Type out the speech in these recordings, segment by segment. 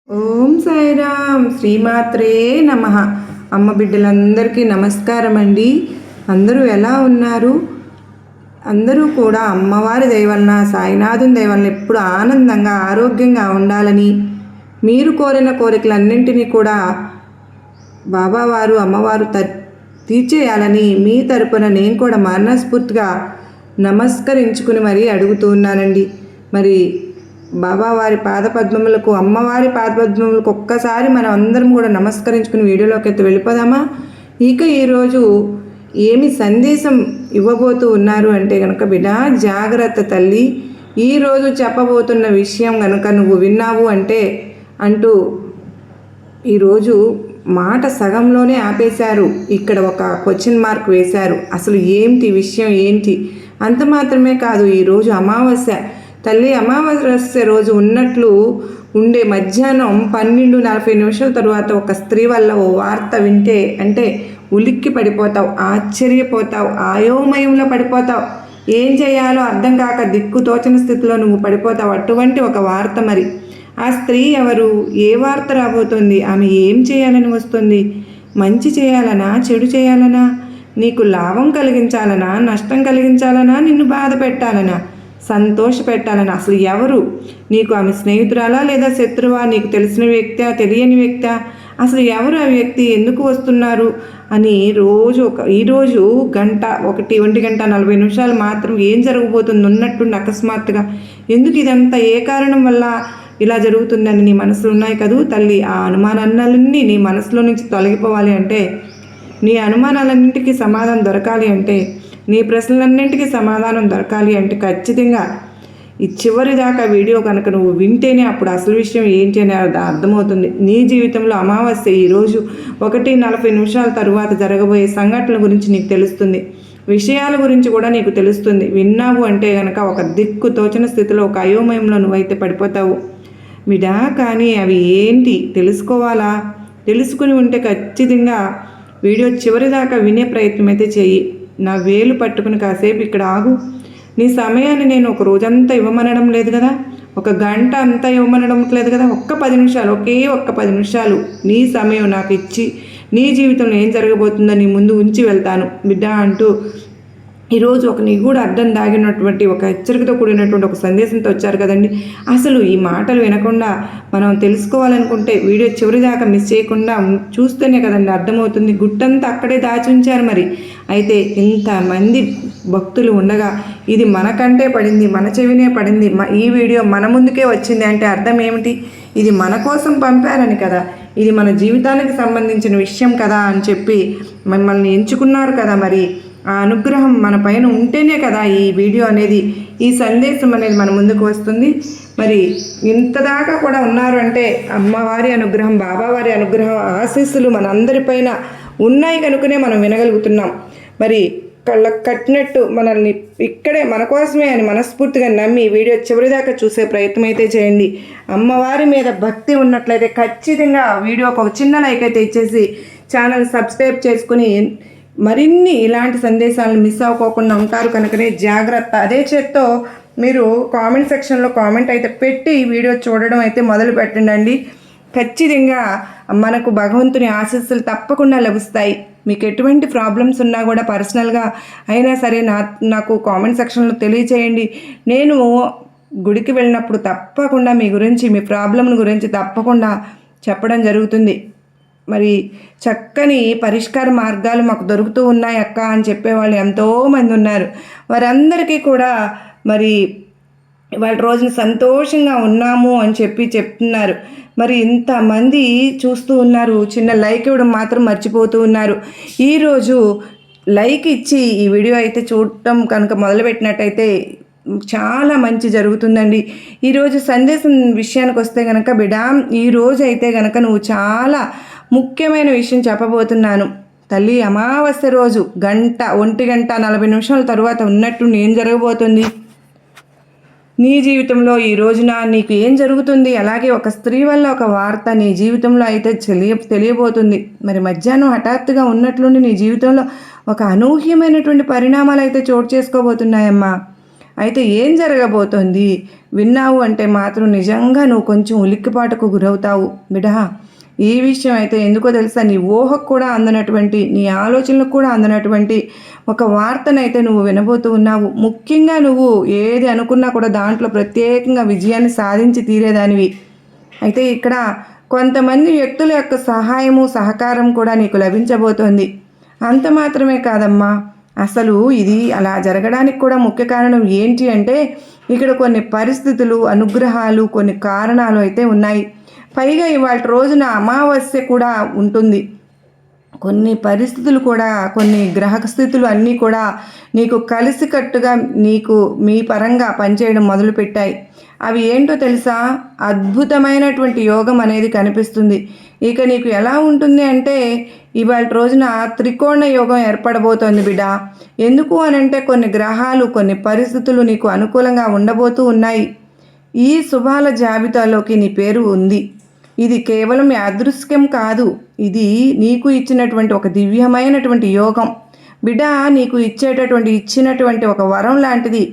ఓం సాయిరామ్ శ్రీమాత్రే నమ. అమ్మ బిడ్డలందరికీ నమస్కారం అండి. అందరూ ఎలా ఉన్నారు? అందరూ కూడా అమ్మవారి దయవలన సాయినాథుని దయవలన ఎప్పుడు ఆనందంగా ఆరోగ్యంగా ఉండాలని, మీరు కోరిన కోరికలన్నింటినీ కూడా బాబావారు అమ్మవారు తీర్చేయాలని మీ తరపున నేను కూడా మనస్ఫూర్తిగా నమస్కరించుకుని మరీ అడుగుతూ ఉన్నానండి. మరి బాబావారి పాదపద్మములకు, అమ్మవారి పాదపద్మములకు ఒక్కసారి మనం అందరం కూడా నమస్కరించుకుని వీడియోలోకి అయితే వెళ్ళిపోదామా? ఇక ఈరోజు ఏమి సందేశం ఇవ్వబోతూ ఉన్నారు అంటే కనుక, బిడ్డ జాగ్రత్త తల్లి, ఈరోజు చెప్పబోతున్న విషయం కనుక నువ్వు విన్నావు అంటే అంటూ ఈరోజు మాట సగంలోనే ఆపేశారు. ఇక్కడ ఒక క్వశ్చన్ మార్క్ వేశారు. అసలు ఏంటి విషయం ఏంటి? అంత మాత్రమే కాదు, ఈరోజు అమావాస్య తల్లి. అమావాస్య రోజు ఉన్నట్లు ఉండే మధ్యాహ్నం 12:40 తరువాత ఒక స్త్రీ వల్ల ఓ వార్త వింటే అంటే ఉలిక్కి పడిపోతావు, ఆశ్చర్యపోతావు, ఆయోమయంలో పడిపోతావు. ఏం చేయాలో అర్థం కాక దిక్కు తోచని స్థితిలో నువ్వు పడిపోతావు. అటువంటి ఒక వార్త. మరి ఆ స్త్రీ ఎవరు? ఏ వార్త రాబోతుంది? ఆమె ఏం చేయాలని వస్తుంది? మంచి చేయాలనా, చెడు చేయాలనా, నీకు లాభం కలిగించాలనా, నష్టం కలిగించాలనా, నిన్ను బాధ పెట్టాలనా, సంతోష పెట్టాలని? అసలు ఎవరు? నీకు ఆమె స్నేహితురాలా లేదా శత్రువా? నీకు తెలిసిన వ్యక్తా, తెలియని వ్యక్తా? అసలు ఎవరు ఆ వ్యక్తి? ఎందుకు వస్తున్నారు అని ఈరోజు 1:40 మాత్రం ఏం జరగబోతుంది ఉన్నట్టుండి అకస్మాత్తుగా. ఎందుకు ఇదంతా, ఏ కారణం వల్ల ఇలా జరుగుతుందని నీ మనసులో ఉన్నాయి కదూ తల్లి. ఆ అనుమానాలన్నీ నీ మనసులో నుంచి తొలగిపోవాలి అంటే, నీ అనుమానాలన్నింటికీ సమాధానం దొరకాలి అంటే, నీ ప్రశ్నలన్నింటికీ సమాధానం దొరకాలి అంటే ఖచ్చితంగా ఈ చివరి దాకా వీడియో కనుక నువ్వు వింటేనే అప్పుడు అసలు విషయం ఏంటి అని అర్థమవుతుంది. నీ జీవితంలో అమావాస్య ఈరోజు 1:40 తరువాత జరగబోయే సంఘటనల గురించి నీకు తెలుస్తుంది. విషయాల గురించి కూడా నీకు తెలుస్తుంది. విన్నావు అంటే కనుక ఒక దిక్కు తోచని స్థితిలో, ఒక అయోమయంలో నువ్వైతే పడిపోతావు బిడా. కానీ అవి ఏంటి తెలుసుకోవాలా? తెలుసుకుని ఉంటే ఖచ్చితంగా వీడియో చివరి దాకా వినే ప్రయత్నం అయితే చెయ్యి. నా వేలు పట్టుకుని కాసేపు ఇక్కడ ఆగు. నీ సమయాన్ని నేను ఒక రోజంతా ఇవ్వమనడం లేదు కదా, ఒక గంట అంతా ఇవ్వమనడం లేదు కదా. ఒక్క 10 నిమిషాలు, ఒక్క 10 నిమిషాలు నీ సమయం నాకు ఇచ్చి, నీ జీవితంలో ఏం జరగబోతుందో నీ ముందు ఉంచి వెళ్తాను బిడ్డ అంటూ ఈరోజు ఒక నిగూఢ అర్థం దాగినటువంటి ఒక హెచ్చరికతో కూడినటువంటి ఒక సందేశంతో వచ్చారు కదండి. అసలు ఈ మాటలు వినకుండా మనం తెలుసుకోవాలనుకుంటే వీడియో చివరి దాకా మిస్ చేయకుండా చూస్తేనే కదండి అర్థమవుతుంది. గుట్టంతా అక్కడే దాచి ఉంచారు. మరి అయితే ఇంతమంది భక్తులు ఉండగా ఇది మనకంటే పడింది, మన చెవినే పడింది, ఈ వీడియో మన ముందుకే వచ్చింది అంటే అర్థం ఏమిటి? ఇది మన కోసం పంపారని కదా, ఇది మన జీవితానికి సంబంధించిన విషయం కదా అని చెప్పి మిమ్మల్ని ఎంచుకున్నారు కదా. మరి ఆ అనుగ్రహం మన పైన ఉంటేనే కదా ఈ వీడియో అనేది, ఈ సందేశం అనేది మన ముందుకు వస్తుంది. మరి ఇంతదాకా కూడా ఉన్నారు అంటే అమ్మవారి అనుగ్రహం, బాబావారి అనుగ్రహం, ఆశీస్సులు మనందరిపైన ఉన్నాయి కనుకనే మనం వినగలుగుతున్నాం. మరి కళ్ళకు కట్టినట్టు మనల్ని ఇక్కడే మన కోసమే అని మనస్ఫూర్తిగా నమ్మి వీడియో చివరిదాకా చూసే ప్రయత్నం అయితే చేయండి. అమ్మవారి మీద భక్తి ఉన్నట్లయితే ఖచ్చితంగా వీడియోకి ఒక చిన్న లైక్ అయితే ఇచ్చేసి ఛానల్ సబ్స్క్రైబ్ చేసుకుని మరిన్ని ఇలాంటి సందేశాలను మిస్ అవ్వకోకుండా ఉంటారు కనుకనే జాగ్రత్త. అదే చేత్తో మీరు కామెంట్ సెక్షన్లో కామెంట్ అయితే పెట్టి ఈ వీడియో చూడడం అయితే మొదలు పెట్టండి. ఖచ్చితంగా మనకు భగవంతుని ఆశీస్సులు తప్పకుండా లభిస్తాయి. మీకు ఎటువంటి ప్రాబ్లమ్స్ ఉన్నా కూడా పర్సనల్గా అయినా సరే నాకు కామెంట్ సెక్షన్లో తెలియచేయండి. నేను గుడికి వెళ్ళినప్పుడు తప్పకుండా మీ గురించి, మీ ప్రాబ్లం గురించి తప్పకుండా చెప్పడం జరుగుతుంది. మరి చక్కని పరిష్కార మార్గాలు మాకు దొరుకుతూ ఉన్నాయి అక్క అని చెప్పేవాళ్ళు ఎంతోమంది ఉన్నారు. వారందరికీ కూడా మరి వాళ్ళ రోజున సంతోషంగా ఉన్నాము అని చెప్తున్నారు. మరి ఇంతమంది చూస్తూ ఉన్నారు, చిన్న లైక్ ఇవ్వడం మాత్రం మర్చిపోతూ ఉన్నారు. ఈరోజు లైక్ ఇచ్చి ఈ వీడియో అయితే చూడటం కనుక మొదలుపెట్టినట్టయితే చాలా మంచి జరుగుతుందండి. ఈరోజు సందేశం విషయానికి వస్తే కనుక బిడా, ఈరోజు అయితే కనుక నువ్వు చాలా ముఖ్యమైన విషయం చెప్పబోతున్నాను తల్లి. అమావాస్య రోజు 1:40 తరువాత ఉన్నట్టు ఏం జరగబోతుంది నీ జీవితంలో? ఈ రోజున నీకు ఏం జరుగుతుంది? అలాగే ఒక స్త్రీ వల్ల ఒక వార్త నీ జీవితంలో అయితే తెలియబోతుంది. మరి మధ్యాహ్నం హఠాత్తుగా ఉన్నట్లుండి నీ జీవితంలో ఒక అనూహ్యమైనటువంటి పరిణామాలు అయితే చోటు చేసుకోబోతున్నాయమ్మా. అయితే ఏం జరగబోతోంది విన్నావు అంటే మాత్రం నిజంగా నువ్వు కొంచెం ఉలిక్కిపాటుకు గురవుతావు బిడా. ఈ విషయం అయితే ఎందుకో తెలుసా, నీ ఊహకు కూడా అందనటువంటి, నీ ఆలోచనలకు కూడా అందనటువంటి ఒక వార్తనైతే నువ్వు వినబోతూ ఉన్నావు. ముఖ్యంగా నువ్వు ఏది అనుకున్నా కూడా దాంట్లో ప్రత్యేకంగా విజయాన్ని సాధించి తీరేదానివి. అయితే ఇక్కడ కొంతమంది వ్యక్తుల యొక్క సహాయము సహకారం కూడా నీకు లభించబోతోంది. అంత మాత్రమే కాదమ్మా, అసలు ఇది అలా జరగడానికి కూడా ముఖ్య కారణం ఏంటి అంటే ఇక్కడ కొన్ని పరిస్థితులు, అనుగ్రహాలు, కొన్ని కారణాలు అయితే ఉన్నాయి. పైగా ఇవాళ రోజున అమావాస్య కూడా ఉంటుంది. కొన్ని పరిస్థితులు కూడా, కొన్ని గ్రహస్థితులు అన్నీ కూడా నీకు కలిసికట్టుగా నీకు మీ పరంగా పనిచేయడం మొదలుపెట్టాయి. అవి ఏంటో తెలుసా, అద్భుతమైనటువంటి యోగం అనేది కనిపిస్తుంది. ఇక నీకు ఎలా ఉంటుంది అంటే ఇవాళ రోజున త్రికోణ యోగం ఏర్పడబోతోంది బిడ్డ. ఎందుకు అనంటే కొన్ని గ్రహాలు, కొన్ని పరిస్థితులు నీకు అనుకూలంగా ఉండబోతూ ఉన్నాయి. ఈ శుభాల జాబితాలోకి నీ పేరు ఉంది. ఇది కేవలం యాదృశ్యం కాదు, ఇది నీకు ఇచ్చినటువంటి ఒక దివ్యమైనటువంటి యోగం బిడ్డ. నీకు ఇచ్చినటువంటి ఒక వరం లాంటిది.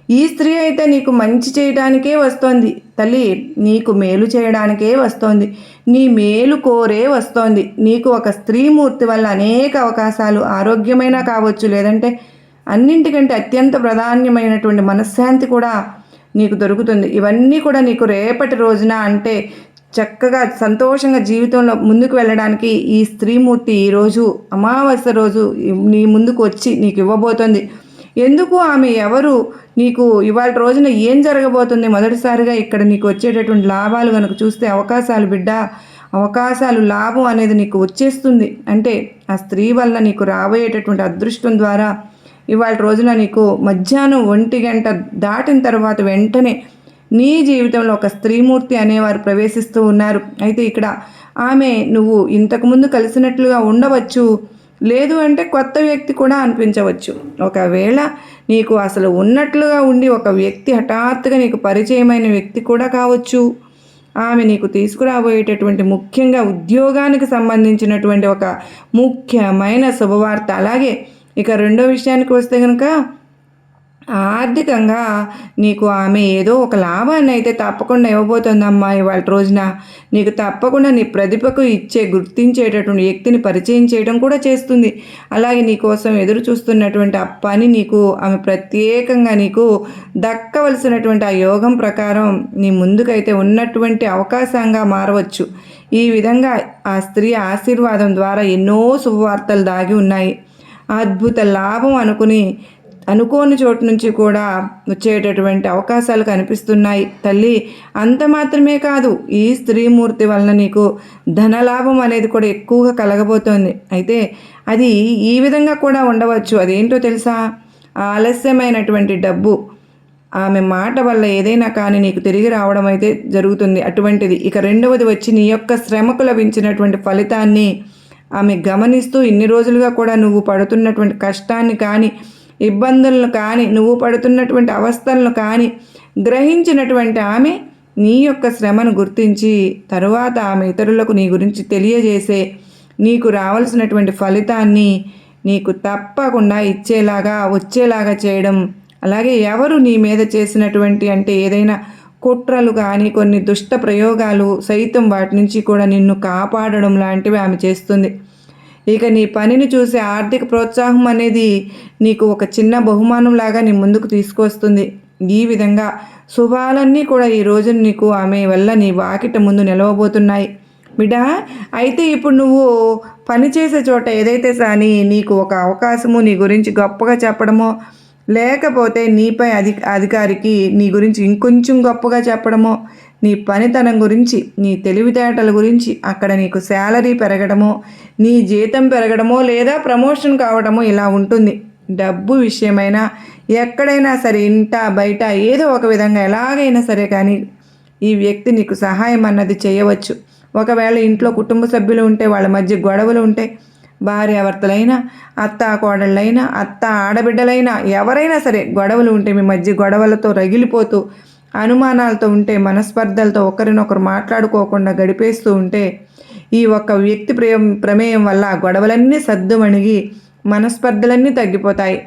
ఈ స్త్రీ అయితే నీకు మంచి చేయడానికే వస్తోంది తల్లి, నీకు మేలు చేయడానికే వస్తోంది, నీ మేలు కోరే వస్తోంది. నీకు ఒక స్త్రీమూర్తి వల్ల అనేక అవకాశాలు, ఆరోగ్యమైనా కావచ్చు, లేదంటే అన్నింటికంటే అత్యంత ప్రాధాన్యమైనటువంటి మనశ్శాంతి కూడా నీకు దొరుకుతుంది. ఇవన్నీ కూడా నీకు రేపటి రోజున అంటే చక్కగా సంతోషంగా జీవితంలో ముందుకు వెళ్ళడానికి ఈ స్త్రీమూర్తి ఈరోజు అమావాస్య రోజు నీ ముందుకు వచ్చి నీకు ఇవ్వబోతోంది. ఎందుకు, ఆమె ఎవరు, నీకు ఇవాళ రోజున ఏం జరగబోతుంది, మొదటిసారిగా ఇక్కడ నీకు వచ్చేటటువంటి లాభాలు కనుక చూస్తే అవకాశాలు బిడ్డ, అవకాశాలు, లాభం అనేది నీకు వచ్చేస్తుంది. అంటే ఆ స్త్రీ వల్ల నీకు రాబోయేటటువంటి అదృష్టం ద్వారా ఇవాళ రోజున నీకు మధ్యాహ్నం 1 గంట దాటిన తర్వాత వెంటనే నీ జీవితంలో ఒక స్త్రీమూర్తి అనేవారు ప్రవేశిస్తూ ఉన్నారు. అయితే ఇక్కడ ఆమె నువ్వు ఇంతకుముందు కలిసినట్లుగా ఉండవచ్చు, లేదు అంటే కొత్త వ్యక్తి కూడా అనిపించవచ్చు. ఒకవేళ నీకు అసలు ఉన్నట్లుగా ఉండి ఒక వ్యక్తి హఠాత్తుగా నీకు పరిచయమైన వ్యక్తి కూడా కావచ్చు. ఆమె నీకు తీసుకురాబోయేటటువంటి ముఖ్యంగా ఉద్యోగానికి సంబంధించినటువంటి ఒక ముఖ్యమైన శుభవార్త. అలాగే ఇక రెండో విషయానికి వస్తే కనుక ఆర్థికంగా నీకు ఆమె ఏదో ఒక లాభాన్ని అయితే తప్పకుండా ఇవ్వబోతుందమ్మా. ఇవాళ రోజున నీకు తప్పకుండా నీ ప్రతిభకు గుర్తించేటటువంటి వ్యక్తిని పరిచయం చేయడం కూడా చేస్తుంది. అలాగే నీ కోసం ఎదురు చూస్తున్నటువంటి ఆ పని నీకు ఆమె ప్రత్యేకంగా నీకు దక్కవలసినటువంటి ఆ యోగం ప్రకారం నీ ముందుకైతే ఉన్నటువంటి అవకాశంగా మారవచ్చు. ఈ విధంగా ఆ స్త్రీ ఆశీర్వాదం ద్వారా ఎన్నో శుభవార్తలు దాగి ఉన్నాయి. అద్భుత లాభం అనుకోని చోటు నుంచి కూడా వచ్చేటటువంటి అవకాశాలు కనిపిస్తున్నాయి తల్లి. అంత మాత్రమే కాదు, ఈ స్త్రీమూర్తి వలన నీకు ధనలాభం అనేది కూడా ఎక్కువగా కలగబోతోంది. అయితే అది ఈ విధంగా కూడా ఉండవచ్చు. అదేంటో తెలుసా, ఆలస్యమైనటువంటి డబ్బు, ఆమె మాట వల్ల ఏదైనా కానీ నీకు తిరిగి రావడం అయితే జరుగుతుంది అటువంటిది. ఇక రెండవది వచ్చి నీ యొక్క శ్రమకు లభించినటువంటి ఫలితాన్ని ఆమె గమనిస్తూ ఇన్ని రోజులుగా కూడా నువ్వు పడుతున్నటువంటి కష్టాన్ని కానీ, ఇబ్బందులను కానీ, నువ్వు పడుతున్నటువంటి అవస్థలను కానీ గ్రహించినటువంటి ఆమె నీ యొక్క శ్రమను గుర్తించి తరువాత ఆమె ఇతరులకు నీ గురించి తెలియజేసే నీకు రావాల్సినటువంటి ఫలితాన్ని నీకు తప్పకుండా వచ్చేలాగా చేయడం. అలాగే ఎవరు నీ మీద చేసినటువంటి అంటే ఏదైనా కుట్రలు కానీ, కొన్ని దుష్ట ప్రయోగాలు సైతం వాటి నుంచి కూడా నిన్ను కాపాడడం లాంటివి ఆమె చేస్తుంది. ఇక నీ పనిని చూసే ఆర్థిక ప్రోత్సాహం అనేది నీకు ఒక చిన్న బహుమానంలాగా నీ ముందుకు తీసుకొస్తుంది. ఈ విధంగా శుభాలన్నీ కూడా ఈ రోజు నీకు ఆమె వల్ల నీ వాకిట ముందు నిలవబోతున్నాయి బిడ్డ. అయితే ఇప్పుడు నువ్వు పనిచేసే చోట ఏదైతే కానీ నీకు ఒక అవకాశము నీ గురించి గొప్పగా చెప్పడమో, లేకపోతే నీపై అధికారికి నీ గురించి ఇంకొంచెం గొప్పగా చెప్పడమో, నీ పనితనం గురించి, నీ తెలివితేటల గురించి అక్కడ నీకు శాలరీ పెరగడమో, నీ జీతం పెరగడమో, లేదా ప్రమోషన్ కావడమో ఇలా ఉంటుంది. డబ్బు విషయమైనా ఎక్కడైనా సరే, ఇంట బయట ఏదో ఒక విధంగా ఎలాగైనా సరే కానీ ఈ వ్యక్తి నీకు సహాయం అన్నది చేయవచ్చు. ఒకవేళ ఇంట్లో కుటుంబ సభ్యులు ఉంటే వాళ్ళ మధ్య గొడవలు ఉంటే, భార్యాభర్తలైనా, అత్త కోడళ్ళైనా, అత్త ఆడబిడ్డలైనా, ఎవరైనా సరే గొడవలు ఉంటే, మీ మధ్య గొడవలతో రగిలిపోతూ, అనుమానాలతో ఉంటే, మనస్పర్ధలతో ఒకరినొకరు మాట్లాడుకోకుండా గడిపేస్తూ ఉంటే, ఈ ఒక్క వ్యక్తి ప్రమేయం వల్ల గొడవలన్నీ సద్దుమణిగి మనస్పర్ధలన్నీ తగ్గిపోతాయి.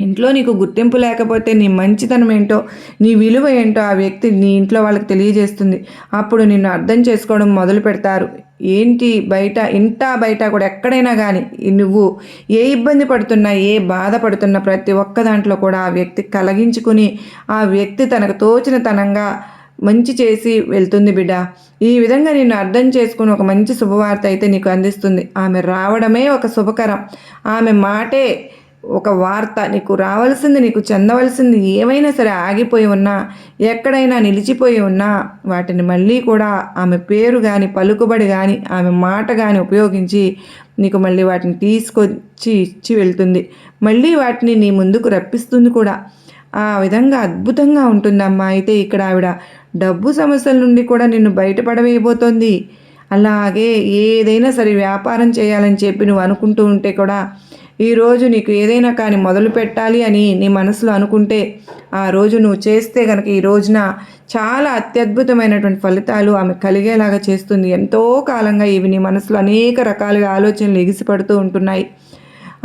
ఇంట్లో నీకు గుర్తింపు లేకపోతే నీ మంచితనం ఏంటో, నీ విలువ ఏంటో ఆ వ్యక్తి నీ ఇంట్లో వాళ్ళకి తెలియజేస్తుంది. అప్పుడు నిన్ను అర్థం చేసుకోవడం మొదలు పెడతారు. ఏంటి బయట, ఇంటా బయట కూడా ఎక్కడైనా కానీ నువ్వు ఏ ఇబ్బంది పడుతున్నా, ఏ బాధపడుతున్నా ప్రతి ఒక్క దాంట్లో కూడా ఆ వ్యక్తి కలిగించుకుని ఆ వ్యక్తి తనకు తోచిన తనంగా మంచి చేసి వెళ్తుంది బిడ్డ. ఈ విధంగా నిన్ను అర్థం చేసుకుని ఒక మంచి శుభవార్త అయితే నీకు అందిస్తుంది. ఆమె రావడమే ఒక శుభకరం. ఆమె మాటే ఒక వార్త. నీకు రావాల్సింది, నీకు చెందవలసింది ఏమైనా సరే ఆగిపోయి ఉన్నా, ఎక్కడైనా నిలిచిపోయి ఉన్నా వాటిని మళ్ళీ కూడా ఆమె పేరు కానీ, పలుకుబడి కానీ, ఆమె మాట కానీ ఉపయోగించి నీకు మళ్ళీ వాటిని తీసుకొచ్చి ఇచ్చి వెళ్తుంది. మళ్ళీ వాటిని నీ ముందుకు రప్పిస్తుంది కూడా. ఆ విధంగా అద్భుతంగా ఉంటుందమ్మా. అయితే ఇక్కడ ఆవిడ డబ్బు సమస్యల నుండి కూడా నిన్ను బయటపడవేయబోతోంది. అలాగే ఏదైనా సరే వ్యాపారం చేయాలని చెప్పి నువ్వు అనుకుంటూ ఉంటే కూడా ఈరోజు నీకు ఏదైనా కానీ మొదలు పెట్టాలి అని నీ మనసులో అనుకుంటే ఆ రోజు నువ్వు చేస్తే కనుక ఈ రోజున చాలా అత్యద్భుతమైనటువంటి ఫలితాలు ఆమె కలిగేలాగా చేస్తుంది. ఎంతో కాలంగా ఇవి నీ మనసులో అనేక రకాలుగా ఆలోచనలు ఎగిసిపడుతూ ఉంటున్నాయి.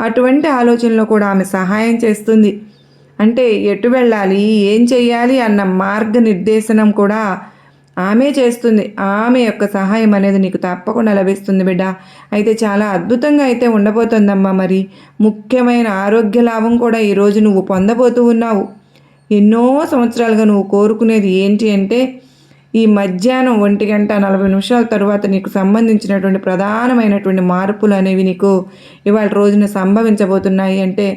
అటువంటి ఆలోచనలో కూడా ఆమె సహాయం చేస్తుంది. అంటే ఎటు వెళ్ళాలి, ఏం చెయ్యాలి అన్న మార్గనిర్దేశనం కూడా ఆమె చేస్తుంది. ఆమె యొక్క సహాయం అనేది నీకు తప్పకుండా లభిస్తుంది బిడ్డ. అయితే చాలా అద్భుతంగా అయితే ఉండబోతుందమ్మా. మరి ముఖ్యమైన ఆరోగ్య లాభం కూడా ఈరోజు నువ్వు పొందబోతూ ఉన్నావు. ఎన్నో సంవత్సరాలుగా నువ్వు కోరుకునేది ఏంటి అంటే ఈ మధ్యాహ్నం 1:40 తరువాత నీకు సంబంధించినటువంటి ప్రధానమైనటువంటి మార్పులు అనేవి నీకు ఇవాళ రోజున సంభవించబోతున్నాయి. అంటే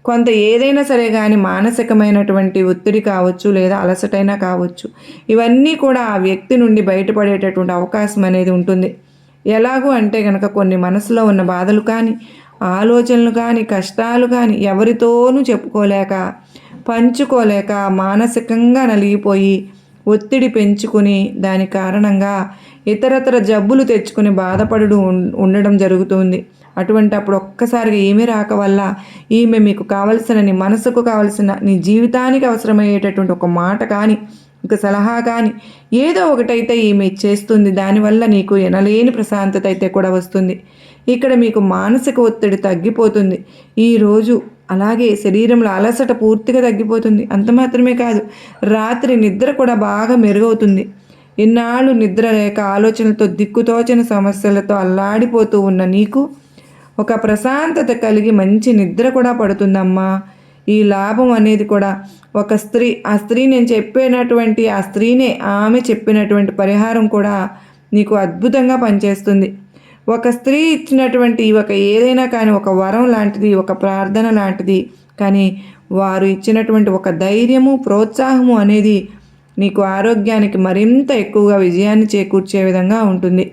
కొంత ఏదైనా సరే కానీ మానసికమైనటువంటి ఒత్తిడి కావచ్చు, లేదా అలసటైనా కావచ్చు, ఇవన్నీ కూడా ఆ వ్యక్తి నుండి బయటపడేటటువంటి అవకాశం అనేది ఉంటుంది. ఎలాగూ అంటే కనుక కొన్ని మనసులో ఉన్న బాధలు కానీ, ఆలోచనలు కానీ, కష్టాలు కానీ ఎవరితోనూ చెప్పుకోలేక, పంచుకోలేక మానసికంగా నలిగిపోయి ఒత్తిడి పెంచుకుని దాని కారణంగా ఇతరతర జబ్బులు తెచ్చుకుని బాధపడు ఉండడం జరుగుతుంది. అటువంటి అప్పుడు ఒక్కసారిగా ఈమె రాక వల్ల ఈమె మీకు కావలసిన, నీ మనసుకు కావలసిన, నీ జీవితానికి అవసరమయ్యేటటువంటి ఒక మాట కానీ, ఒక సలహా కానీ ఏదో ఒకటైతే ఈమె చేస్తుంది. దానివల్ల నీకు ఎనలేని ప్రశాంతత అయితే కూడా వస్తుంది. ఇక్కడ మీకు మానసిక ఒత్తిడి తగ్గిపోతుంది ఈరోజు. అలాగే శరీరంలో అలసట పూర్తిగా తగ్గిపోతుంది. అంత మాత్రమే కాదు, రాత్రి నిద్ర కూడా బాగా మెరుగవుతుంది. ఎన్నాళ్ళు నిద్ర లేక ఆలోచనలతో దిక్కుతోచని సమస్యలతో అల్లాడిపోతూ ఉన్న నీకు ఒక ప్రశాంతత కలిగి మంచి నిద్ర కూడా పడుతుందమ్మా. ఈ లాభం అనేది కూడా ఒక స్త్రీ, ఆ స్త్రీ నేను చెప్పినటువంటి ఆ స్త్రీనే, ఆమె చెప్పినటువంటి పరిహారం కూడా నీకు అద్భుతంగా పనిచేస్తుంది. ఒక స్త్రీ ఇచ్చినటువంటి ఒక ఏదైనా కానీ ఒక వరం లాంటిది, ఒక ప్రార్థన లాంటిది, కానీ వారు ఇచ్చినటువంటి ఒక ధైర్యము, ప్రోత్సాహము అనేది నీకు ఆరోగ్యానికి మరింత ఎక్కువగా విజయాన్ని చేకూర్చే విధంగా ఉంటుంది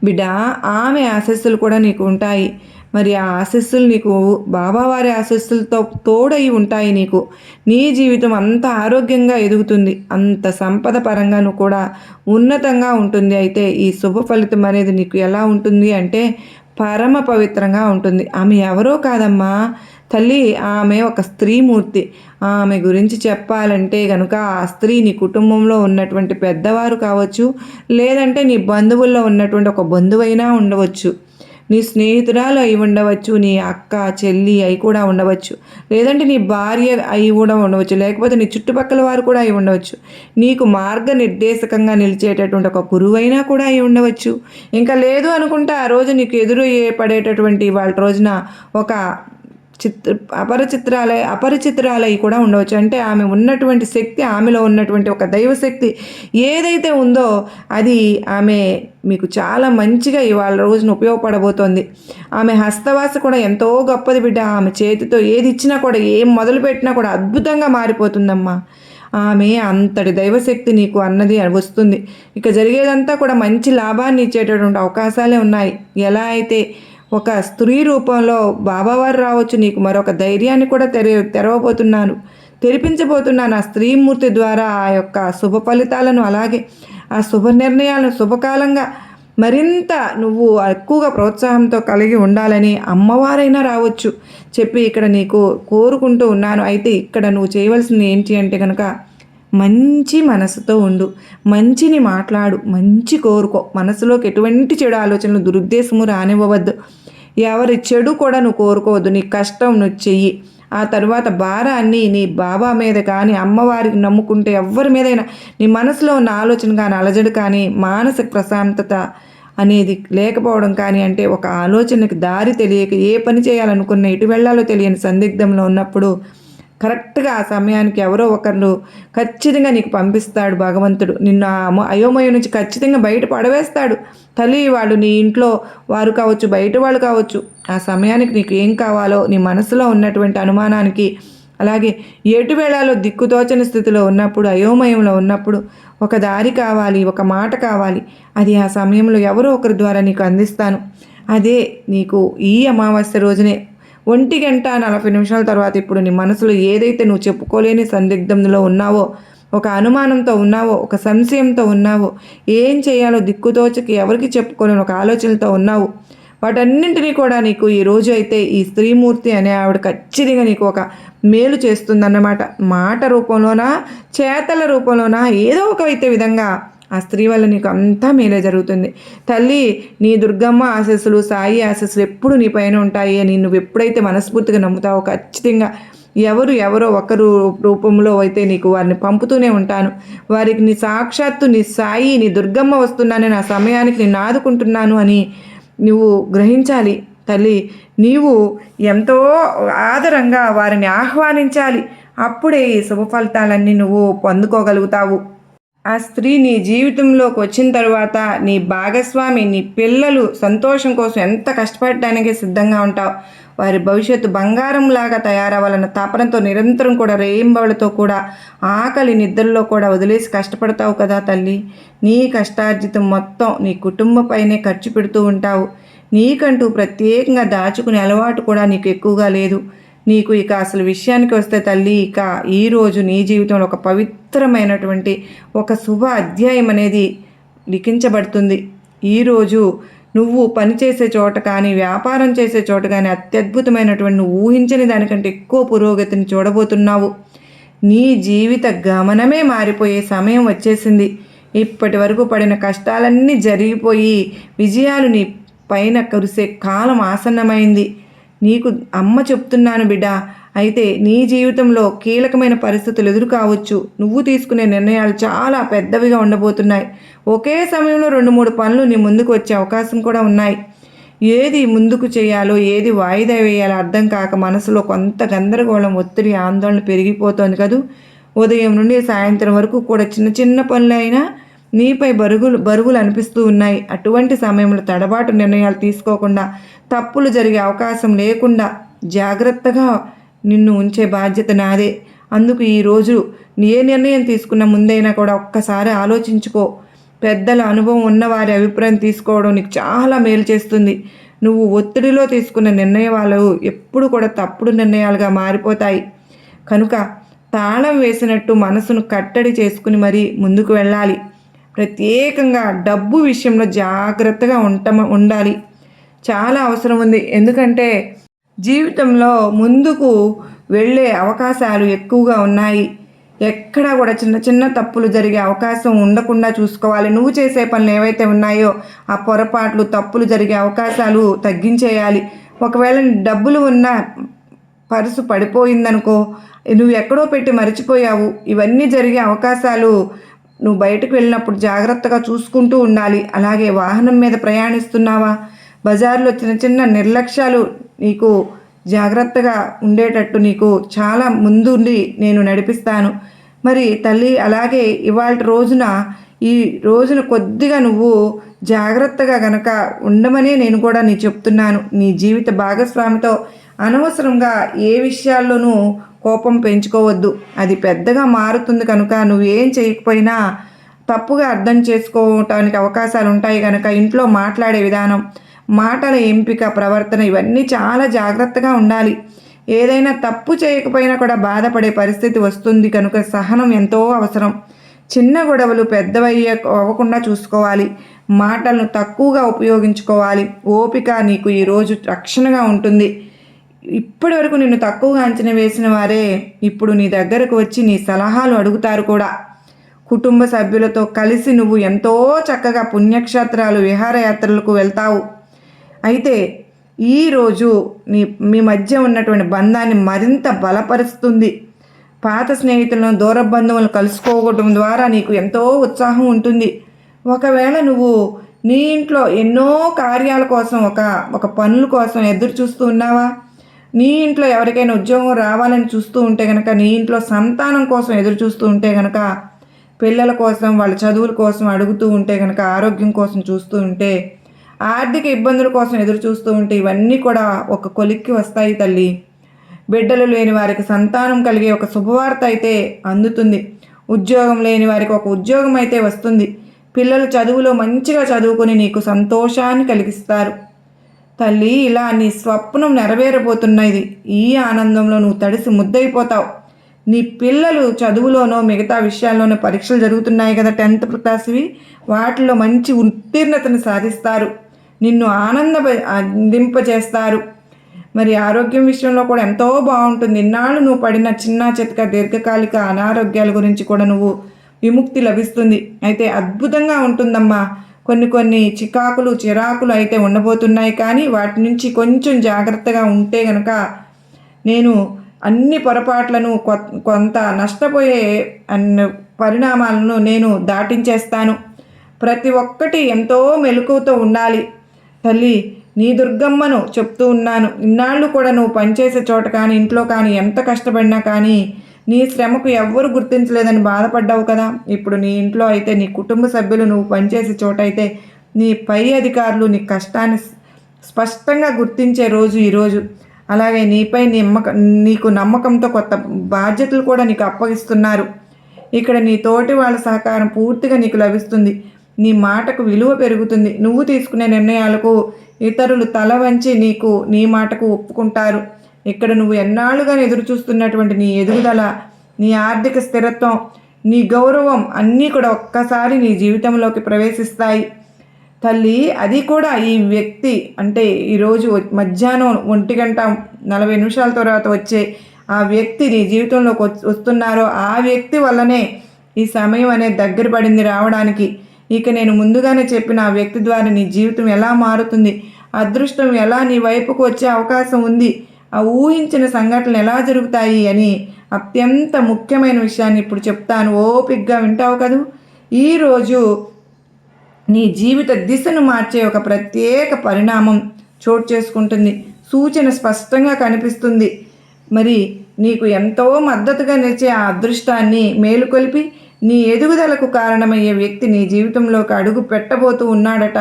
బిడ్డ. ఆమె ఆశీస్సులు కూడా నీకు ఉంటాయి. మరి ఆ ఆశీస్సులు నీకు బాబావారి ఆశీస్సులతో తోడై ఉంటాయి. నీకు నీ జీవితం అంత ఆరోగ్యంగా ఎదుగుతుంది, అంత సంపద పరంగాను కూడా ఉన్నతంగా ఉంటుంది. అయితే ఈ శుభ ఫలితం అనేది నీకు ఎలా ఉంటుంది అంటే పరమ పవిత్రంగా ఉంటుంది. ఆమె ఎవరో కాదమ్మా తల్లి, ఆమె ఒక స్త్రీమూర్తి. ఆమె గురించి చెప్పాలంటే కనుక ఆ స్త్రీ నీ కుటుంబంలో ఉన్నటువంటి పెద్దవారు కావచ్చు, లేదంటే నీ బంధువుల్లో ఉన్నటువంటి ఒక బంధువైనా ఉండవచ్చు, నీ స్నేహితురాలు అయి ఉండవచ్చు, నీ అక్క చెల్లి అయి కూడా ఉండవచ్చు, లేదంటే నీ భార్య అయి కూడా ఉండవచ్చు, లేకపోతే నీ చుట్టుపక్కల వారు కూడా అయి ఉండవచ్చు, నీకు మార్గనిర్దేశకంగా నిలిచేటటువంటి ఒక గురువైనా కూడా అయి ఉండవచ్చు. ఇంకా లేదు అనుకుంటే ఆ రోజు నీకు ఎదురు పడేటటువంటి వాళ్ళ రోజున ఒక అపరిచితురాలై కూడా ఉండవచ్చు. అంటే ఆమె ఉన్నటువంటి శక్తి, ఆమెలో ఉన్నటువంటి ఒక దైవశక్తి ఏదైతే ఉందో అది ఆమె మీకు చాలా మంచిగా ఇవాళ రోజున ఉపయోగపడబోతోంది. ఆమె హస్తవాస కూడా ఎంతో గొప్పది బిడ్డ. ఆమె చేతితో ఏది ఇచ్చినా కూడా, ఏం మొదలుపెట్టినా కూడా అద్భుతంగా మారిపోతుందమ్మా. ఆమె అంతటి దైవశక్తి నీకు అన్నది వస్తుంది. ఇక జరిగేదంతా కూడా మంచి లాభాన్ని ఇచ్చేటటువంటి అవకాశాలే ఉన్నాయి. ఎలా అయితే ఒక స్త్రీ రూపంలో బాబావారు రావచ్చు, నీకు మరొక ధైర్యాన్ని కూడా తెరవబోతున్నాను, తెరిపించబోతున్నాను ఆ స్త్రీమూర్తి ద్వారా. ఆ యొక్క శుభ ఫలితాలను, అలాగే ఆ శుభ నిర్ణయాలను శుభకాలంగా మరింత నువ్వు ఎక్కువగా ప్రోత్సాహంతో కలిగి ఉండాలని అమ్మవారైనా రావచ్చు చెప్పి ఇక్కడ నీకు కోరుకుంటూ ఉన్నాను. అయితే ఇక్కడ నువ్వు చేయవలసింది ఏంటి అంటే కనుక మంచి మనసుతో ఉండు, మంచిని మాట్లాడు, మంచి కోరుకో. మనసులోకి ఎటువంటి చెడు ఆలోచనలు, దురుద్దేశము రానివ్వవద్దు. ఎవరి చెడు కూడా నువ్వు కోరుకోవద్దు. నీ కష్టం నువ్వు చెయ్యి. ఆ తరువాత భారాన్ని నీ బాబా మీద కానీ అమ్మవారికి నమ్ముకుంటే ఎవరి మీదైనా నీ మనసులో ఉన్న ఆలోచన కానీ అలజడి కానీ మానసిక ప్రశాంతత అనేది లేకపోవడం కానీ అంటే ఒక ఆలోచనకి దారి తెలియక ఏ పని చేయాలనుకున్న ఎటు వెళ్ళాలో తెలియని సందిగ్ధంలో ఉన్నప్పుడు కరెక్ట్గా ఆ సమయానికి ఎవరో ఒకరు ఖచ్చితంగా నీకు పంపిస్తాడు భగవంతుడు. నిన్ను ఆ అయోమయం నుంచి ఖచ్చితంగా బయట పడవేస్తాడు. తల్లి, వాళ్ళు నీ ఇంట్లో వారు కావచ్చు, బయట వాళ్ళు కావచ్చు. ఆ సమయానికి నీకు ఏం కావాలో నీ మనసులో ఉన్నటువంటి అనుమానానికి, అలాగే ఎటు వేళాలో దిక్కుతోచని స్థితిలో ఉన్నప్పుడు, అయోమయంలో ఉన్నప్పుడు ఒక దారి కావాలి, ఒక మాట కావాలి. అది ఆ సమయంలో ఎవరో ఒకరి ద్వారా నీకు అందిస్తాను. అదే నీకు ఈ అమావాస్య రోజునే 1:40 తర్వాత ఇప్పుడు నీ మనసులో ఏదైతే నువ్వు చెప్పుకోలేని సందిగ్ధంలో ఉన్నావో, ఒక అనుమానంతో ఉన్నావో, ఒక సంశయంతో ఉన్నావో, ఏం చేయాలో దిక్కుతోచకి ఎవరికి చెప్పుకోలేని ఒక ఆలోచనలతో ఉన్నావు, వాటన్నింటినీ కూడా నీకు ఈరోజు అయితే ఈ స్త్రీమూర్తి అనే ఆవిడ ఖచ్చితంగా నీకు ఒక మేలు చేస్తుందన్నమాట. మాట రూపంలోనా, చేతల రూపంలోనా, ఏదో ఒక అయితే విధంగా ఆ స్త్రీ వల్ల నీకు అంతా మేలే జరుగుతుంది. తల్లి, నీ దుర్గమ్మ ఆశీస్సులు, సాయి ఆశీస్సులు ఎప్పుడు నీ పైన ఉంటాయి అని నువ్వు ఎప్పుడైతే మనస్ఫూర్తిగా నమ్ముతావో ఖచ్చితంగా ఎవరో ఒకరు రూపంలో అయితే నీకు వారిని పంపుతూనే ఉంటాను. వారికి నీ సాక్షాత్తు నీ సాయి, నీ దుర్గమ్మ వస్తున్నానని ఆ సమయానికి నేను ఆదుకుంటున్నాను అని నువ్వు గ్రహించాలి. తల్లి, నీవు ఎంతో ఆదరంగా వారిని ఆహ్వానించాలి. అప్పుడే ఈ శుభ ఫలితాలన్నీ నువ్వు పొందుకోగలుగుతావు. ఆ స్త్రీ నీ జీవితంలోకి వచ్చిన తర్వాత నీ భాగస్వామి, నీ పిల్లలు సంతోషం కోసం ఎంత కష్టపడడానికి సిద్ధంగా ఉంటావు. వారి భవిష్యత్తు బంగారంలాగా తయారవ్వాలన్న తపనతో నిరంతరం కూడా రేయింబవలతో కూడా ఆకలి నిద్రలో కూడా వదిలేసి కష్టపడతావు కదా తల్లి. నీ కష్టార్జితం మొత్తం నీ కుటుంబపైనే ఖర్చు పెడుతూ ఉంటావు. నీకంటూ ప్రత్యేకంగా దాచుకునే అలవాటు కూడా నీకు ఎక్కువగా లేదు. నీకు ఇక అసలు విషయానికి వస్తే తల్లి, ఇక ఈరోజు నీ జీవితంలో ఒక పవిత్రమైనటువంటి ఒక శుభ అధ్యాయం అనేది లిఖించబడుతుంది. ఈరోజు నువ్వు పనిచేసే చోట కానీ, వ్యాపారం చేసే చోట కానీ అత్యద్భుతమైనటువంటి నువ్వు ఊహించని దానికంటే ఎక్కువ పురోగతిని చూడబోతున్నావు. నీ జీవిత గమనమే మారిపోయే సమయం వచ్చేసింది. ఇప్పటి వరకు పడిన కష్టాలన్నీ జరిగిపోయి విజయాలు నీ పైన కురిసే కాలం ఆసన్నమైంది. నీకు అమ్మ చెప్తున్నాను బిడ్డ. అయితే నీ జీవితంలో కీలకమైన పరిస్థితులు ఎదురు కావచ్చు. నువ్వు తీసుకునే నిర్ణయాలు చాలా పెద్దవిగా ఉండబోతున్నాయి. ఒకే సమయంలో 2-3 పనులు నీ ముందుకు వచ్చే అవకాశం కూడా ఉన్నాయి. ఏది ముందుకు చేయాలో, ఏది వాయిదా వేయాలో అర్థం కాక మనసులో కొంత గందరగోళం, ఒత్తిడి, ఆందోళన పెరిగిపోతోంది కదూ. ఉదయం నుండి సాయంత్రం వరకు కూడా చిన్న చిన్న పనులైనా నీపై బరువులు అనిపిస్తూ ఉన్నాయి. అటువంటి సమయంలో తడబాటు నిర్ణయాలు తీసుకోకుండా, తప్పులు జరిగే అవకాశం లేకుండా జాగ్రత్తగా నిన్ను ఉంచే బాధ్యత నాదే. అందుకు ఈరోజు ఏ నిర్ణయం తీసుకున్న ముందైనా కూడా ఒక్కసారి ఆలోచించుకో. పెద్దల అనుభవం ఉన్నవారి అభిప్రాయం తీసుకోవడం నీకు చాలా మేలు చేస్తుంది. నువ్వు ఒత్తిడిలో తీసుకున్న నిర్ణయాలు ఎప్పుడు కూడా తప్పుడు నిర్ణయాలుగా మారిపోతాయి. కనుక తాళం వేసినట్టు మనసును కట్టడి చేసుకుని మరీ ముందుకు వెళ్ళాలి. ప్రత్యేకంగా డబ్బు విషయంలో జాగ్రత్తగా ఉండాలి. చాలా అవసరం ఉంది. ఎందుకంటే జీవితంలో ముందుకు వెళ్ళే అవకాశాలు ఎక్కువగా ఉన్నాయి. ఎక్కడా కూడా చిన్న చిన్న తప్పులు జరిగే అవకాశం ఉండకుండా చూసుకోవాలి. నువ్వు చేసే పనులు ఏవైతే ఉన్నాయో ఆ పొరపాట్లు, తప్పులు జరిగే అవకాశాలు తగ్గించేయాలి. ఒకవేళ డబ్బులు ఉన్న పర్సు పడిపోయిందనుకో, నువ్వు ఎక్కడో పెట్టి మర్చిపోయావు, ఇవన్నీ జరిగే అవకాశాలు నువ్వు బయటకు వెళ్ళినప్పుడు జాగ్రత్తగా చూసుకుంటూ ఉండాలి. అలాగే వాహనం మీద ప్రయాణిస్తున్నావా, బజార్లో చిన్న చిన్న నిర్లక్ష్యాలు నీకు జాగ్రత్తగా ఉండేటట్టు నీకు చాలా ముందుండి నేను నడిపిస్తాను. మరి తల్లి, అలాగే ఇవాళ రోజున ఈ రోజున కొద్దిగా నువ్వు జాగ్రత్తగా గనక ఉండమనే నేను కూడా చెప్తున్నాను. నీ జీవిత భాగస్వామితో అనవసరంగా ఏ విషయాల్లోనూ కోపం పెంచుకోవద్దు. అది పెద్దగా మారుతుంది కనుక నువ్వేం చేయకపోయినా తప్పుగా అర్థం చేసుకోవటానికి అవకాశాలు ఉంటాయి. కనుక ఇంట్లో మాట్లాడే విధానం, మాటల ఎంపిక, ప్రవర్తన ఇవన్నీ చాలా జాగ్రత్తగా ఉండాలి. ఏదైనా తప్పు చేయకపోయినా కూడా బాధపడే పరిస్థితి వస్తుంది కనుక సహనం ఎంతో అవసరం. చిన్న గొడవలు అవ్వకుండా చూసుకోవాలి. మాటలను తక్కువగా ఉపయోగించుకోవాలి. ఓపిక నీకు ఈరోజు రక్షణగా ఉంటుంది. ఇప్పటి వరకు నిన్ను తక్కువగా అంచనా వేసిన వారే ఇప్పుడు నీ దగ్గరకు వచ్చి నీ సలహాలు అడుగుతారు కూడా. కుటుంబ సభ్యులతో కలిసి నువ్వు ఎంతో చక్కగా పుణ్యక్షేత్రాలు, విహారయాత్రలకు వెళ్తావు. అయితే ఈరోజు మీ మధ్య ఉన్నటువంటి బంధాన్ని మరింత బలపరుస్తుంది. పాత స్నేహితులను, దూర బంధువులను కలుసుకోవడం ద్వారా నీకు ఎంతో ఉత్సాహం ఉంటుంది. ఒకవేళ నువ్వు నీ ఇంట్లో ఎన్నో కార్యాల కోసం, ఒక పనుల కోసం ఎదురు చూస్తూ ఉన్నావా? నీ ఇంట్లో ఎవరికైనా ఉద్యోగం రావాలని చూస్తూ ఉంటే కనుక, నీ ఇంట్లో సంతానం కోసం ఎదురు చూస్తూ ఉంటే కనుక, పిల్లల కోసం, వాళ్ళ చదువుల కోసం అడుగుతూ ఉంటే కనుక, ఆరోగ్యం కోసం చూస్తూ ఉంటే, ఆర్థిక ఇబ్బందుల కోసం ఎదురు చూస్తూ ఉంటే, ఇవన్నీ కూడా ఒక కొలిక్కి వస్తాయి తల్లి. బిడ్డలు లేని వారికి సంతానం కలిగే ఒక శుభవార్త అయితే అందుతుంది. ఉద్యోగం లేని వారికి ఒక ఉద్యోగం అయితే వస్తుంది. పిల్లలు చదువులో మంచిగా చదువుకొని నీకు సంతోషాన్ని కలిగిస్తారు. తల్లి, ఇలా నీ స్వప్నం నెరవేరబోతున్నది. ఈ ఆనందంలో నువ్వు తడిసి ముద్దయిపోతావు. నీ పిల్లలు చదువులోనో మిగతా విషయాల్లోనో పరీక్షలు జరుగుతున్నాయి కదా, 10th క్లాస్వి, వాటిలో మంచి ఉత్తీర్ణతను సాధిస్తారు. నిన్ను ఆనందింపజేస్తారు. మరి ఆరోగ్యం విషయంలో కూడా ఎంతో బాగుంటుంది. ఇన్నాళ్ళు నువ్వు పడిన చిన్న చితక దీర్ఘకాలిక అనారోగ్యాల గురించి కూడా నువ్వు విముక్తి లభిస్తుంది. అయితే అద్భుతంగా ఉంటుందమ్మా. కొన్ని చిరాకులు అయితే ఉండబోతున్నాయి. కానీ వాటి నుంచి కొంచెం జాగ్రత్తగా ఉంటే గనక నేను అన్ని పొరపాట్లను, కొంత నష్టపోయే పరిణామాలను నేను దాటించేస్తాను. ప్రతి ఒక్కటి ఎంతో మెలకువతో ఉండాలి తల్లి. నీ దుర్గమ్మను చెప్తూ ఉన్నాను. ఇన్నాళ్ళు కూడా నువ్వు పనిచేసే చోట కానీ, ఇంట్లో కానీ ఎంత కష్టపడినా కానీ నీ శ్రమకు ఎవ్వరు గుర్తించలేదని బాధపడ్డావు కదా. ఇప్పుడు నీ ఇంట్లో అయితే, నీ కుటుంబ సభ్యులు, నువ్వు పనిచేసే చోట అయితే, నీ పై అధికారులు నీ కష్టాన్ని స్పష్టంగా గుర్తించే రోజు ఈరోజు. అలాగే నీపై నీకు నమ్మకంతో కొత్త బాధ్యతలు కూడా నీకు అప్పగిస్తున్నారు. ఇక్కడ నీ తోటి వాళ్ళ సహకారం పూర్తిగా నీకు లభిస్తుంది. నీ మాటకు విలువ పెరుగుతుంది. నువ్వు తీసుకునే నిర్ణయాలకు ఇతరులు తల వంచి నీ మాటకు ఒప్పుకుంటారు. ఇక్కడ నువ్వు ఎన్నాళ్ళుగా ఎదురు చూస్తున్నటువంటి నీ ఎదుగుదల, నీ ఆర్థిక స్థిరత్వం, నీ గౌరవం అన్నీ కూడా ఒక్కసారి నీ జీవితంలోకి ప్రవేశిస్తాయి తల్లి. అది కూడా ఈ వ్యక్తి, అంటే ఈరోజు మధ్యాహ్నం 1:40 తర్వాత వచ్చే ఆ వ్యక్తి నీ జీవితంలోకి వస్తున్నారో ఆ వ్యక్తి వల్లనే ఈ సమయం అనేది దగ్గర పడింది రావడానికి. ఇక నేను ముందుగానే చెప్పిన ఆ వ్యక్తి ద్వారా నీ జీవితం ఎలా మారుతుంది, అదృష్టం ఎలా నీ వైపుకు వచ్చే అవకాశం ఉంది, ఆ ఊహించిన సంఘటనలు ఎలా జరుగుతాయి అని అత్యంత ముఖ్యమైన విషయాన్ని ఇప్పుడు చెప్తాను. ఓపికగా వింటావు కదూ. ఈరోజు నీ జీవిత దిశను మార్చే ఒక ప్రత్యేక పరిణామం చోటు చేసుకుంటుంది. సూచన స్పష్టంగా కనిపిస్తుంది. మరి నీకు ఎంతో మద్దతుగా నిలిచే ఆ అదృష్టాన్ని మేలుకొల్పి నీ ఎదుగుదలకు కారణమయ్యే వ్యక్తి నీ జీవితంలోకి అడుగు పెట్టబోతూ ఉన్నాడట.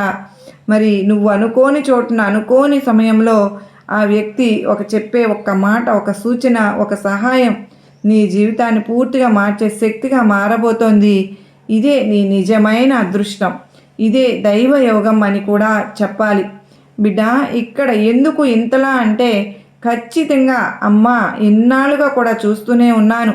మరి నువ్వు అనుకోని చోటున, అనుకోని సమయంలో ఆ వ్యక్తి చెప్పే ఒక్క మాట, ఒక సూచన, ఒక సహాయం నీ జీవితాన్ని పూర్తిగా మార్చే శక్తిగా మారబోతోంది. ఇదే నీ నిజమైన అదృష్టం. ఇదే దైవ యోగం అని కూడా చెప్పాలి. బిడ్డ, ఇక్కడ ఎందుకు ఇంతలా అంటే, ఖచ్చితంగా అమ్మా ఇన్నాళ్ళుగా కూడా చూస్తూనే ఉన్నాను.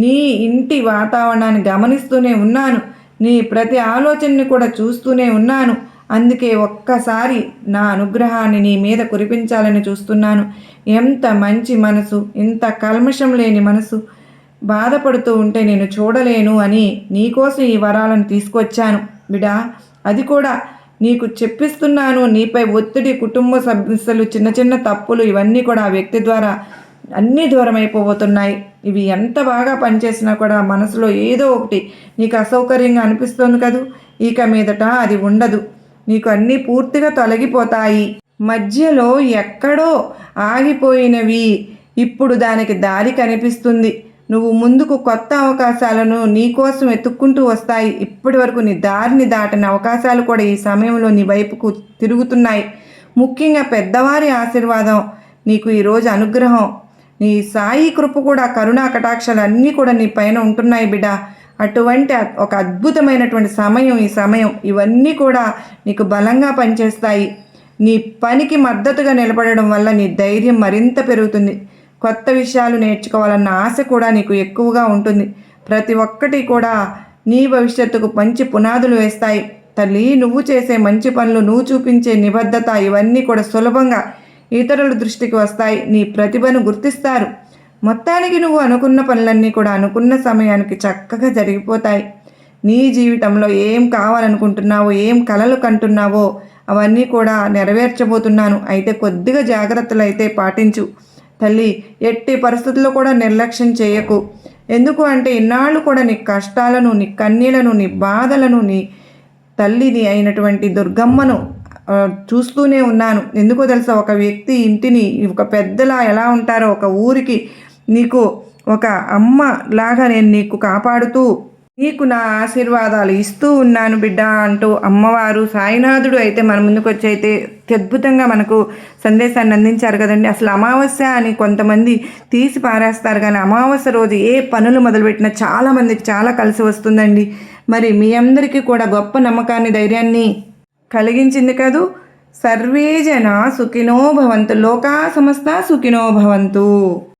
నీ ఇంటి వాతావరణాన్ని గమనిస్తూనే ఉన్నాను. నీ ప్రతి ఆలోచనని కూడా చూస్తూనే ఉన్నాను. అందుకే ఒక్కసారి నా అనుగ్రహాన్ని నీ మీద కురిపించాలని చూస్తున్నాను. ఎంత మంచి మనసు, ఇంత కల్మషం లేని మనసు. బాధపడుతూ ఉంటే నేను చూడలేను అని నీకోసం ఈ వరాలను తీసుకొచ్చాను బిడా. అది కూడా నీకు చెప్పిస్తున్నాను. నీపై ఒత్తిడి, కుటుంబ సభ్యులు, చిన్న చిన్న తప్పులు, ఇవన్నీ కూడా ఆ వ్యక్తి ద్వారా అన్నీ దూరం అయిపోబోతున్నాయి. ఇవి ఎంత బాగా పనిచేసినా కూడా మనసులో ఏదో ఒకటి నీకు అసౌకర్యంగా అనిపిస్తుంది కదూ. ఇక మీదట అది ఉండదు. నీకు అన్నీ పూర్తిగా తొలగిపోతాయి. మధ్యలో ఎక్కడో ఆగిపోయినవి ఇప్పుడు దానికి దారి కనిపిస్తుంది. నువ్వు ముందుకు కొత్త అవకాశాలను నీకోసం వెతుక్కుంటూ వస్తాయి. ఇప్పటి వరకు నీ దారిని దాటిన అవకాశాలు కూడా ఈ సమయంలో నీ వైపుకు తిరుగుతున్నాయి. ముఖ్యంగా పెద్దవారి ఆశీర్వాదం నీకు ఈరోజు అనుగ్రహం, నీ సాయి కృప కూడా, కరుణా కటాక్షాలు అన్నీ కూడా నీ పైన ఉంటున్నాయి బిడ్డ. అటువంటి ఒక అద్భుతమైనటువంటి సమయం ఈ సమయం. ఇవన్నీ కూడా నీకు బలంగా పనిచేస్తాయి. నీ పనికి మద్దతుగా నిలబడడం వల్ల నీ ధైర్యం మరింత పెరుగుతుంది. కొత్త విషయాలు నేర్చుకోవాలన్న ఆశ కూడా నీకు ఎక్కువగా ఉంటుంది. ప్రతి ఒక్కటి కూడా నీ భవిష్యత్తుకు మంచి పునాదులు వేస్తాయి తల్లి. నువ్వు చేసే మంచి పనులు, నువ్వు చూపించే నిబద్ధత, ఇవన్నీ కూడా సులభంగా ఇతరుల దృష్టికి వస్తాయి. నీ ప్రతిభను గుర్తిస్తారు. మొత్తానికి నువ్వు అనుకున్న పనులన్నీ కూడా అనుకున్న సమయానికి చక్కగా జరిగిపోతాయి. నీ జీవితంలో ఏం కావాలనుకుంటున్నావో, ఏం కలలు కంటున్నావో అవన్నీ కూడా నెరవేర్చబోతున్నాను. అయితే కొద్దిగా జాగ్రత్తలు అయితే పాటించు తల్లి. ఎట్టి పరిస్థితుల్లో కూడా నిర్లక్ష్యం చేయకు. ఎందుకు అంటే ఇన్నాళ్ళు కూడా నీ కష్టాలను, నీ కన్నీళ్లను, నీ బాధలను, నీ తల్లిని అయినటువంటి దుర్గమ్మను చూస్తూనే ఉన్నాను. ఎందుకో తెలుసా, ఒక వ్యక్తి ఇంటిని ఒక పెద్దలా ఎలా ఉంటారో, ఒక ఊరికి నీకు ఒక అమ్మ లాగా నేను నీకు కాపాడుతూ నీకు నా ఆశీర్వాదాలు ఇస్తూ ఉన్నాను బిడ్డ అంటూ అమ్మవారు సాయినాథుడు అయితే మన ముందుకు వచ్చి అయితే అద్భుతంగా మనకు సందేశాన్ని అందించారు కదండి. అసలు అమావాస్య అని కొంతమంది తీసి పారేస్తారు, కానీ అమావాస్య రోజు ఏ పనులు మొదలుపెట్టినా చాలామందికి చాలా కలిసి వస్తుందండి. మరి మీ అందరికీ కూడా గొప్ప నమ్మకాన్ని, ధైర్యాన్ని కలిగించింది కదూ. సర్వే జన సుఖినో భవంతు, లోకా సమస్త సుఖినో భవంతు.